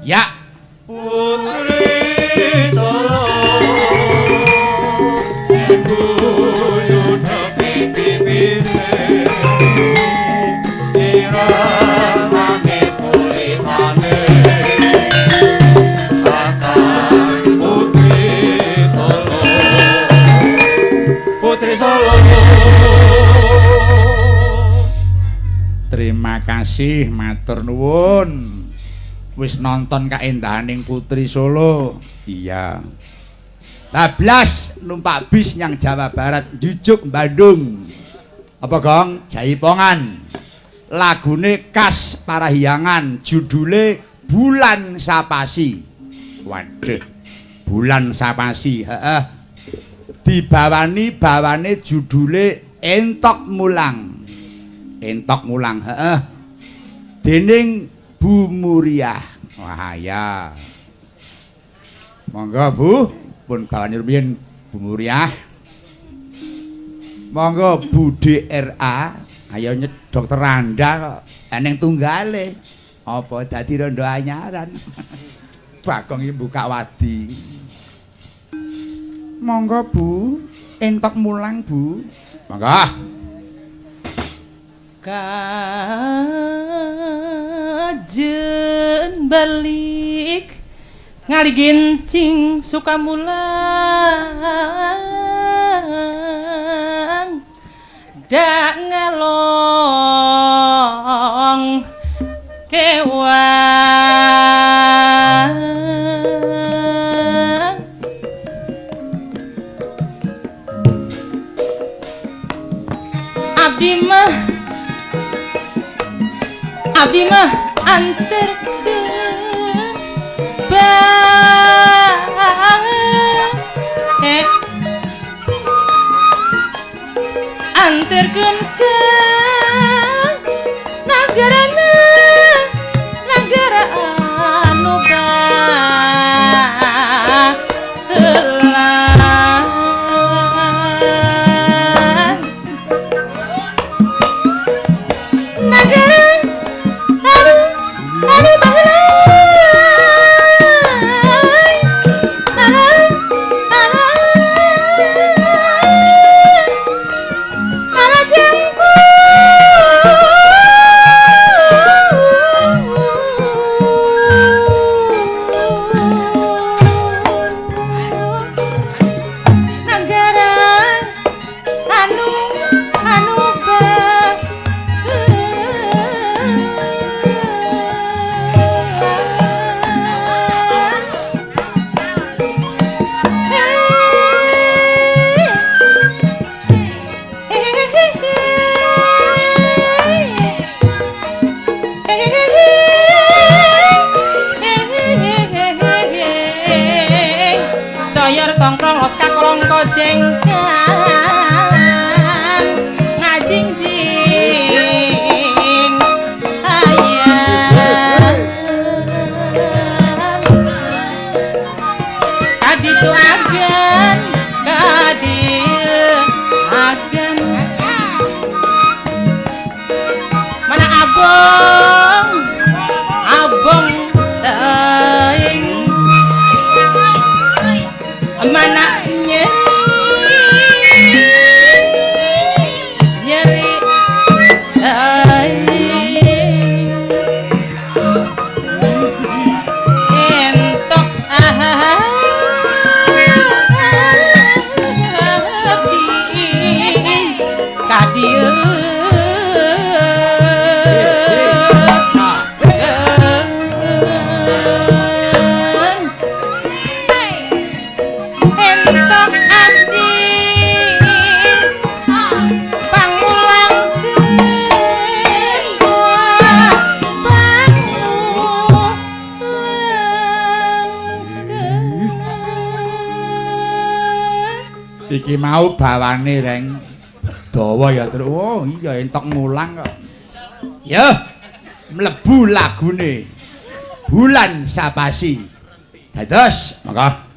Speaker 1: Ya. Terima kasih, matur nuwun. Wis nonton kaendahaning Putri Solo. Iya. 12 numpak bis yang Jawa Barat Jujuk Bandung. Apa Gong? Jaipongan. Lagune khas Parahyangan, judule Bulan Sapasi. Waduh. Bulan Sapasi, heeh. Bawane judule Entok Mulang. Entok Mulang, heeh. Dening Bu Muriah. Wah ya. Monggo Bu, pun bawani rumiyin Bu Muriah. Monggo Bu DRA, ayo Dokter Randa kok eneng tunggale. Apa dadi rondo anyaran? Bagong iki buka wadi. Monggo Bu, entok mulang Bu. Monggo.
Speaker 3: Kajen balik ngali gincing Sukamulang dak ngelong kewan Abdi mah anterkeun anterkeun ke nagara anu baheula nagara anu baheula tongkrong los kakolong kojengkan ngajing-jing ayam kaditu agan mana abong teuing mana nyeri entok kadieu
Speaker 1: iki mau bawane reng dawa ya terus. Oh iya entok mulang kok. Ya mlebu lagune Bulan Sapasi. Dados, monggo.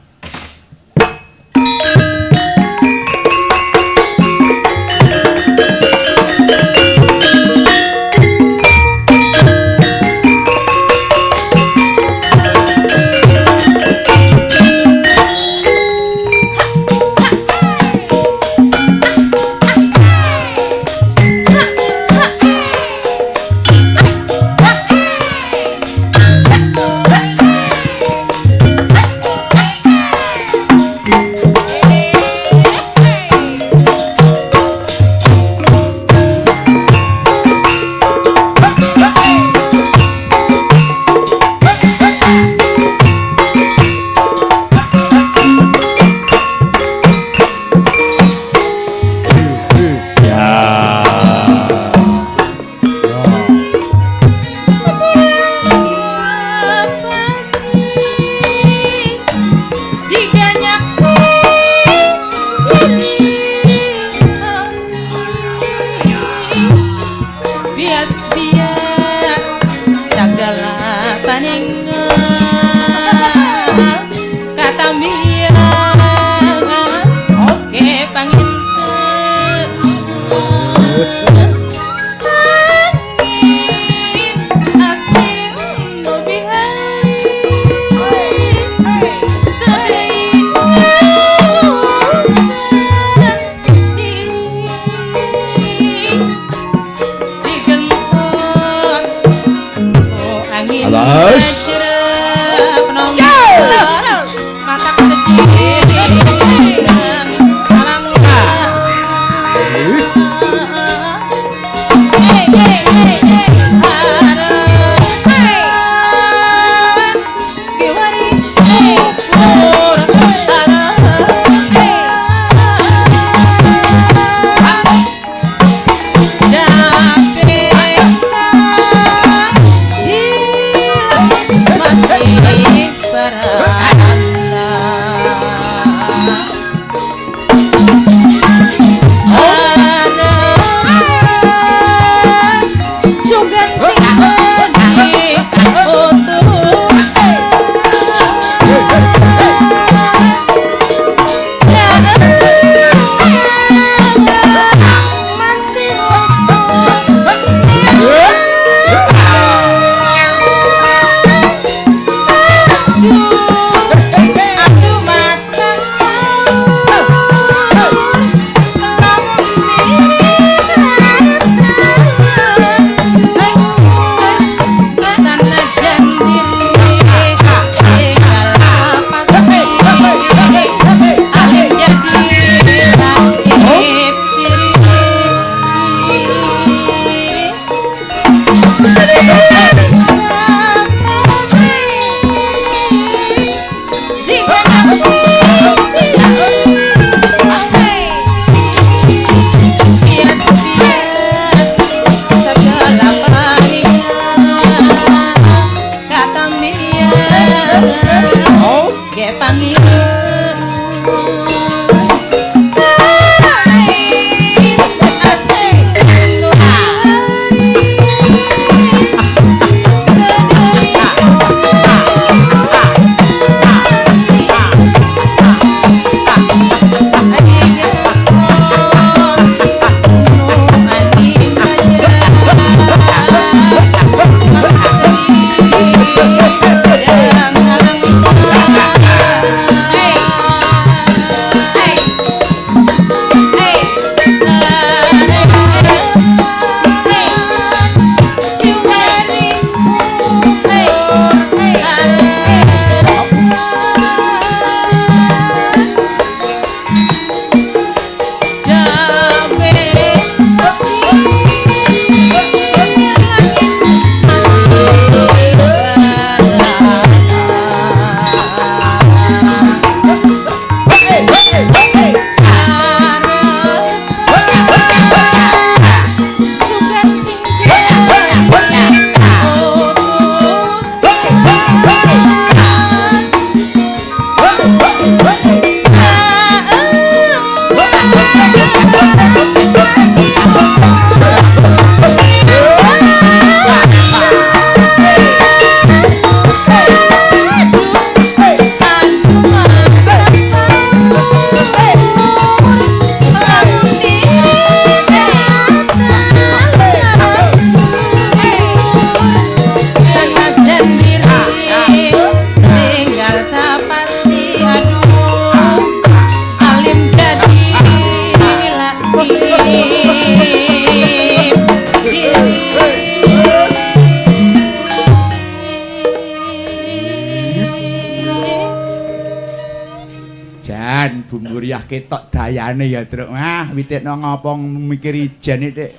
Speaker 1: Gloriah ketok dayane ya, Truk. Ah, witekno ngopo mikir ijen iki, Dik.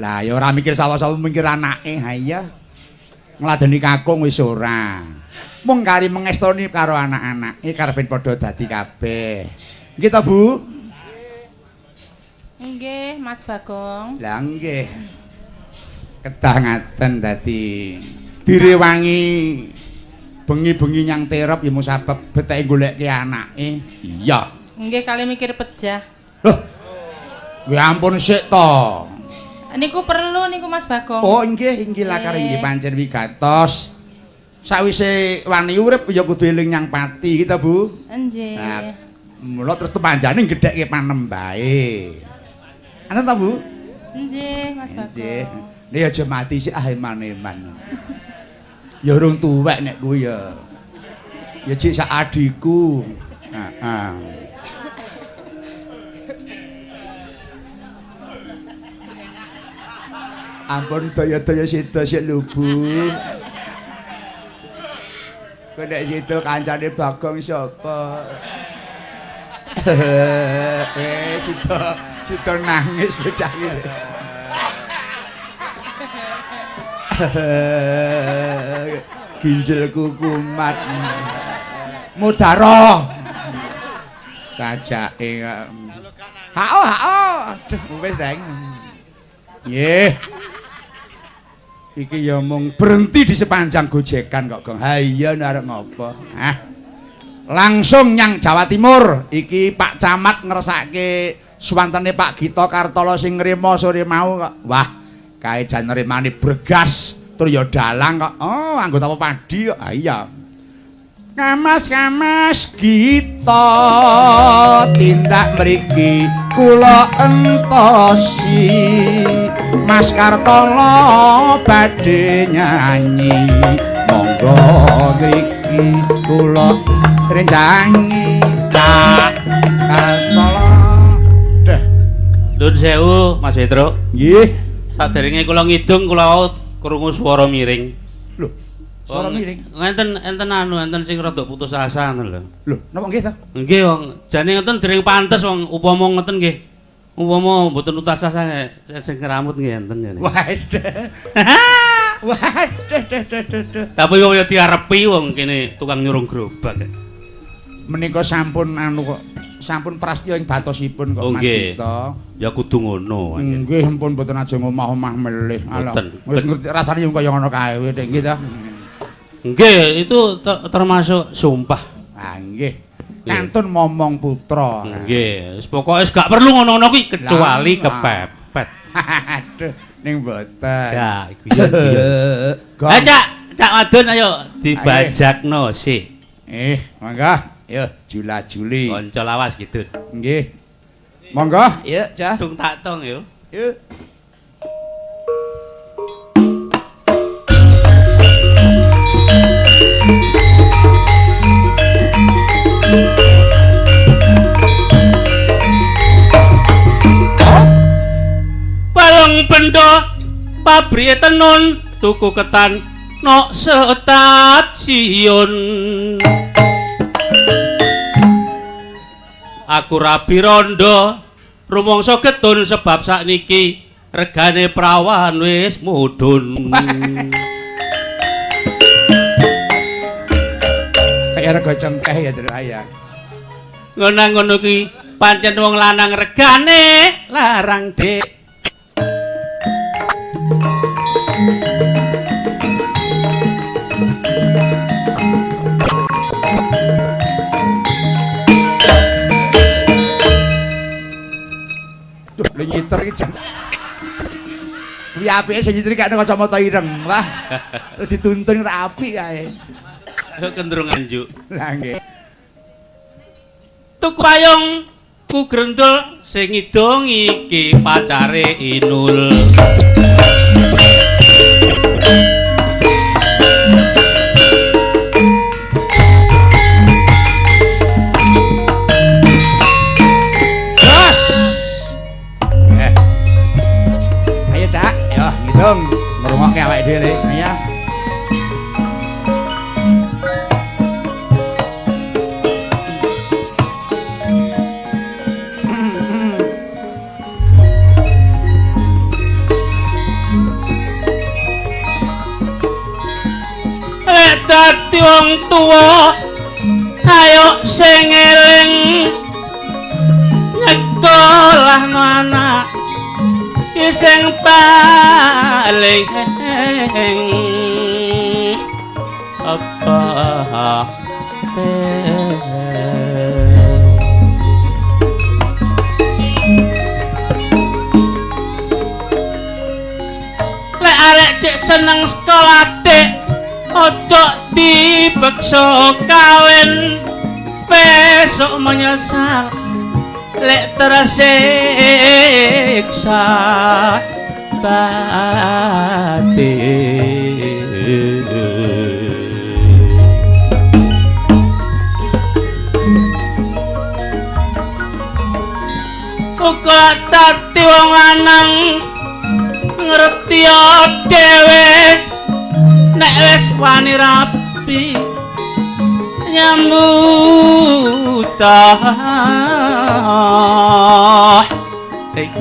Speaker 1: Lah ya ora mikir sawo-sawo mikir anake, ha iya. Ngladeni kakung wis ora. Mung kari mengestoni karo anak-anake karepen padha dadi kabeh. Nggih ta, Bu?
Speaker 3: Nggih, Mas Bagong.
Speaker 1: Lah nggih. Kedah ngaten dadi direwangi bengi-bengi nyang terop ya musabab beteke goleke anake. Iya.
Speaker 3: Nggih kali mikir pejah.
Speaker 1: Loh. Nggih ampun sik to.
Speaker 3: Niku perlu niku Mas Bagong.
Speaker 1: Oh inggih lakar inggih pancen wigatos. Sawise wani urip ya kudu eling nyang pati kita Bu.
Speaker 3: Nggih.
Speaker 1: Nah, mula terus tepanjane gedhekke panembahe. Ana ta Bu?
Speaker 3: Nggih Mas Bagong.
Speaker 1: Nggih. Nek aja mati sik eman-eman. Ya urung tuwek nek kuwi ya. Ya cik sak adikku. Heeh. Ampun daya-daya sida sik lho Bu. Kok nek sida kancane Bagong sapa? Sida nangis bocah iki. Ginjelku kumat. Mudaro. Sajake. Hao. Aduh wis Deng. Nggih. Iki ya mung berhenti di sepanjang gojekan kok, Gong. Ha iya arep ngopo? Hah. Langsung nyang Jawa Timur. Iki Pak Camat ngersake suwantene Pak Gito Kartolo sing nrimo sore mau kok. Wah, kae jan nrimani bergas tur ya dalang kok. Oh, anggota apa padi kok. Ha iya. Kamas Gito tindak mriki kula entosi Mas Kartolo badhe nyanyi monggo mriki kula rencangi Cak Kartolo. Dah.
Speaker 6: Nuwun sewu Mas Petro.
Speaker 1: Nggih.
Speaker 6: Saderenge kula ngidung kula krungu swara miring.
Speaker 1: Lho, swara miring.
Speaker 6: Enten enten sing rada putus asa ngoten lho.
Speaker 1: Lho, napa nggih ta?
Speaker 6: Nggih wong jane ngoten dereng pantes wong upama ngoten nggih. Upama mboten putus asa sing keramut nggih enten jane.
Speaker 1: Waduh. Waduh.
Speaker 6: Tapi wong ya diarepi wong kene tukang nyurung gerobak.
Speaker 1: Menika sampun kok sampun prastya ing batosipun kok Mas
Speaker 6: nggih.
Speaker 1: Gito.
Speaker 6: Ya kudu ngono.
Speaker 1: Nggih ampun mboten aja ngomah-omah melih. Alah. Wis ngerti rasane kaya ngono kae nggih ta.
Speaker 6: Nggih, itu termasuk sumpah.
Speaker 1: Ah nggih. Kantun momong putra.
Speaker 6: Nggih, wis pokoke gak perlu ngono-ngono kuwi kecuali kepepet.
Speaker 1: Aduh, ning mboten.
Speaker 6: Ya, iku ya. Cak wadon ayo dibajakno sih.
Speaker 1: Monggo. Yo, jula-juli.
Speaker 6: Kanca lawas gitu.
Speaker 1: Nggih. Monggo, ya, Cah.
Speaker 6: Tung tak tong yo.
Speaker 1: Yuk.
Speaker 6: Balong bendo pabrik tenun tuku ketan nok stasiun. Aku rabi rondo rumangsa getun sebab sakniki regane prawan wis mudhun.
Speaker 1: Kayak rego cengkeh ya Dru Ayah.
Speaker 6: Ngono ki pancen wong lanang regane larang Dik.
Speaker 1: Duh, lu nyiter iki jan. Kuwi apike sing nyiter gak ana kacamata ireng. Wah. Dituntun ra apik kae.
Speaker 6: Ayo kendrung anjuk.
Speaker 1: Lah nggih.
Speaker 6: Tuku payung ku grendul sing ngidung iki pacare Inul.
Speaker 1: Bos. Ayo Cak, yo ngidung ngrungokke awake dhewe. Ayo.
Speaker 6: dadi wong tuwa ayo sing eling nyekolah anak sing paling apa lek arek cek seneng sekolah dek ojo dipeksa kawin besok menyesal lek tersiksa batin. Uga dadi wong lanang ngerti dhewe nek wis wani rapi nyambut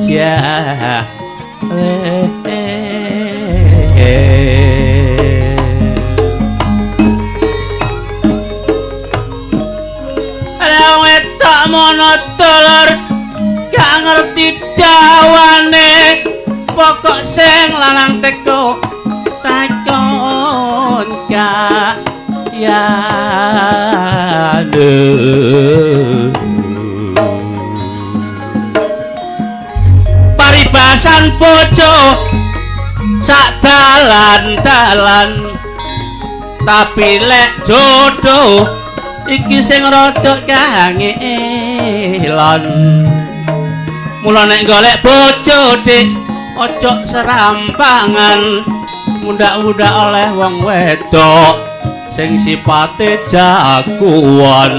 Speaker 6: ya wetok mono dolor gak ngerti jawane pokok sing lanang teko takon ka ya paribasan bojo sak dalan-dalan tapi lek jodoh iki sing rada kangelan mula nek golek bojo dik ojo serampangan mundak-mundak oleh wong wedok sing sipate jagoan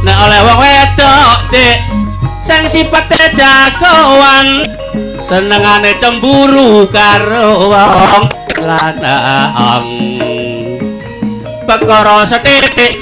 Speaker 6: nek oleh wong wedok dik sing sipate jagoan senengane cemburu karo wong lanang perkara sethithik